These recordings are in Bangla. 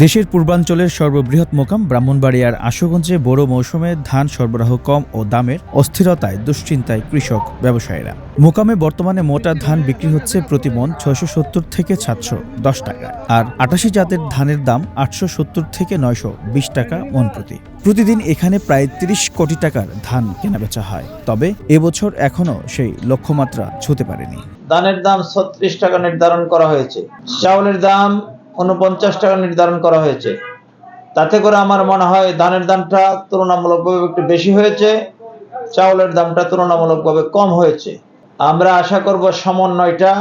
দেশের পূর্বাঞ্চলের সর্ববৃহৎ মোকাম ব্রাহ্মণবাড়িয়ার আশুগঞ্জে বোরো মৌসুমে ধান সরবরাহ কম ও দামের অস্থিরতায় দুশ্চিন্তায় কৃষক ব্যবসায়ীরা। মোকামে বর্তমানে মোটা ধান বিক্রি হচ্ছে প্রতি মণ ৬৭০ থেকে ৭১০ টাকা, আর ৮৮ জাতের ধানের দাম ৮৭০ থেকে ৯২০ টাকা মণ প্রতি। প্রতিদিন এখানে প্রায় ৩০ কোটি টাকার ধান কেনাবেচা হয়, তবে এবছর এখনো সেই লক্ষ্যমাত্রা ছুঁতে পারেনি। ধানের দাম ৩৬ টাকা নির্ধারণ করা হয়েছে, চাউলের দাম ৪৯ টাকা নির্ধারণ করা হয়েছে। তাতে করে আমার মনে হয় ধানের দামটা তুলনামূলকভাবে একটু বেশি হয়েছে, চাউলের দামটা তুলনামূলকভাবে কম হয়েছে। আমরা আশা করব সমন্বয়টা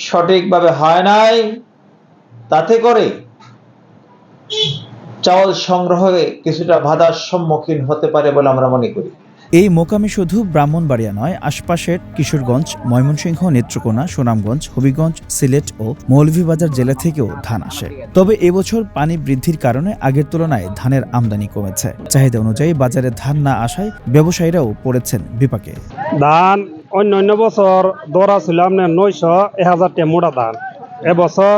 সঠিকভাবে হয় নাই, তাতে করে চাউল সংগ্রহে কিছুটা বাধার সম্মুখীন হতে পারে বলে আমরা মনে করি। এই মোকামে শুধু ব্রাহ্মণবাড়িয়া নয়, আশপাশের কিশোরগঞ্জ, ময়মনসিংহ, নেত্রকোনা, সুনামগঞ্জ, হবিগঞ্জ, সিলেট ও মৌলভীবাজার জেলা থেকেও ধান আসে। তবে এবছর পানি বৃদ্ধির কারণে আগের তুলনায় ধানের আমদানি কমেছে। চাহিদা অনুযায়ী বাজারে ধান না আসায় ব্যবসায়ীরাও পড়েছেন বিপাকে। ধান অন্য বছর দর ছিল আপনার ৯০০-১০০০ টাকা মোটা ধান, এবছর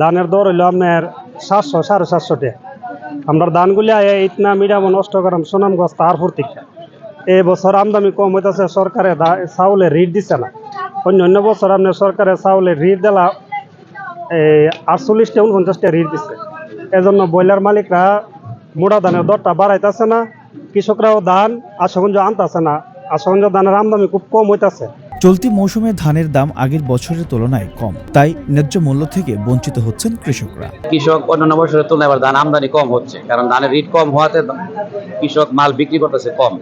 ধানের দর হইল আপনার ৭০০-৭৫০ টাকা। আমরা ধানগুলি ইতনা মিডিয়াম নষ্ট করাম সুনামগঞ্জ তারপুর থেকে। এই বছর আমদানি কম হইতেছে, সরকারে চাউলের রেট দিচ্ছে না। অন্য বছর আপনার সরকারে চাউলের রেট দিলা ৪৮-৪৯ টাকা রেট দিচ্ছে। এজন্য ব্রয়লার মালিকরা মোটা ধানের দরটা বাড়াইতেছে না, কৃষকরাও ধান আশুগঞ্জ আনতেছে না। আশুগঞ্জ ধানের আমদানি খুব কম হইতেছে। চলতি মৌসুমে ধানের দাম আগের বছরের তুলনায় কম, তাই ন্যায্য মূল্য থেকে বঞ্চিত হচ্ছেন কৃষকরা। কৃষক অন্যান্য বছরের তুলনায় এবার ধান আমদানি কম হচ্ছে, কারণ ধানের রেট কম হওয়াতে কৃষক মাল বিক্রি করতেছে কম।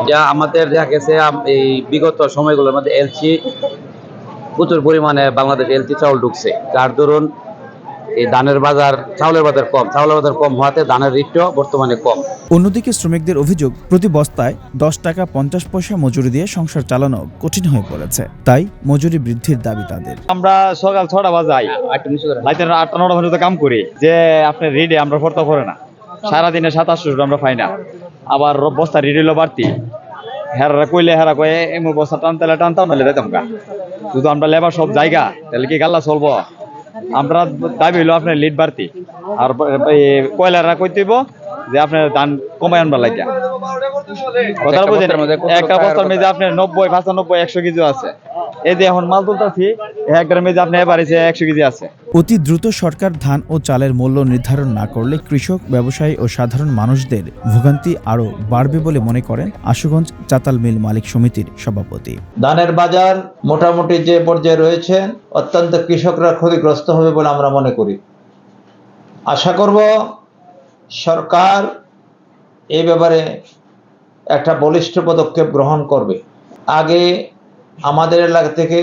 যা আমাদের দেখা গেছে এই বিগত সময়গুলোর মধ্যে এলসি প্রচুর পরিমাণে বাংলাদেশ এলসি চাউল ঢুকছে, যার দরুন এই ধানের বাজার চাউলের বাজার কম হওয়াতে ধানের রেটও বর্তমানে কম। অন্যদিকে শ্রমিকদের অভিযোগ, প্রতি বস্তায় ১০ টাকা ৫০ পয়সা মজুরি দিয়ে সংসার চালানো কঠিন হয়ে পড়েছে, তাই মজুরি বৃদ্ধির দাবি তাদের। আমরা সকাল ৬টা বাজাই রাতের ৮টা-৯টা পর্যন্ত কাম করি, যে আপনার রেডে আমরা ভর্তা করে না, সারাদিনে ৭-৮০০ আমরা পাই না। আবার বস্তা রেডি হলো বাড়তি, হেরা কইলে হেরা কয়ে এমন বস্তা টানতাম নাহলে যেতাম গা। শুধু আমরা লেবার সব জায়গা, তাহলে কি গাল্লা চলবো? আমরা দাবি হইলো আপনার লিড বাড়তি, আর কয়লারা কইতেইব যে আপনার ধান কমাই আনবার লাগিয়া। কথা বুঝেন, একটা বস্তার মেঝে আপনার ৯০-৯৫-১০০ কেজি আছে। এই যে এখন মাল তুলতেছি, একটা মেঝে আপনার এবার ১০০ কেজি আছে। অতি দ্রুত সরকার ধান ও চালের মূল্য নির্ধারণ না করলে কৃষক, ব্যবসায়ী ও সাধারণ মানুষদের ভোগান্তি আরও বাড়বে বলে মনে করেন আশুগঞ্জ চাতাল মিল মালিক সমিতির সভাপতি। ধানের বাজার মোটামুটি যে পর্যায়ে রয়েছে, অত্যন্ত কৃষকরা ক্ষতিগ্রস্ত হবে বলে আমরা মনে করি। আশা করব সরকার এই ব্যাপারে একটা বলিষ্ঠ পদক্ষেপ গ্রহণ করবে। আগে আমাদের এলাকা থেকে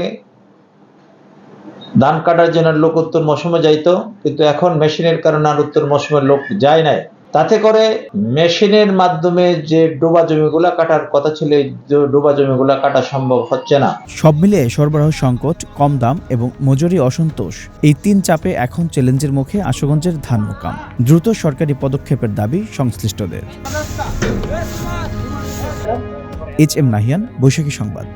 ধান কাটার জন্য লোক উত্তর মৌসুমে যাইতো, কিন্তু এখন মেশিনের কারণে আর উত্তর মৌসুমের লোক যায় নাই। তাতে করে মেশিনের মাধ্যমে যে ডোবা জমিগুলা কাটার কথা ছিল, এই ডোবা জমিগুলা কাটা সম্ভব হচ্ছে না। সব মিলিয়ে সরবরাহ সংকট, কম দাম এবং মজুরি অসন্তোষ, এই ৩ চাপে এখন চ্যালেঞ্জের মুখে আশুগঞ্জের ধান মোকাম। দ্রুত সরকারি পদক্ষেপের দাবি সংশ্লিষ্টদের। HM নাহিয়ান, বৈশাখী সংবাদ।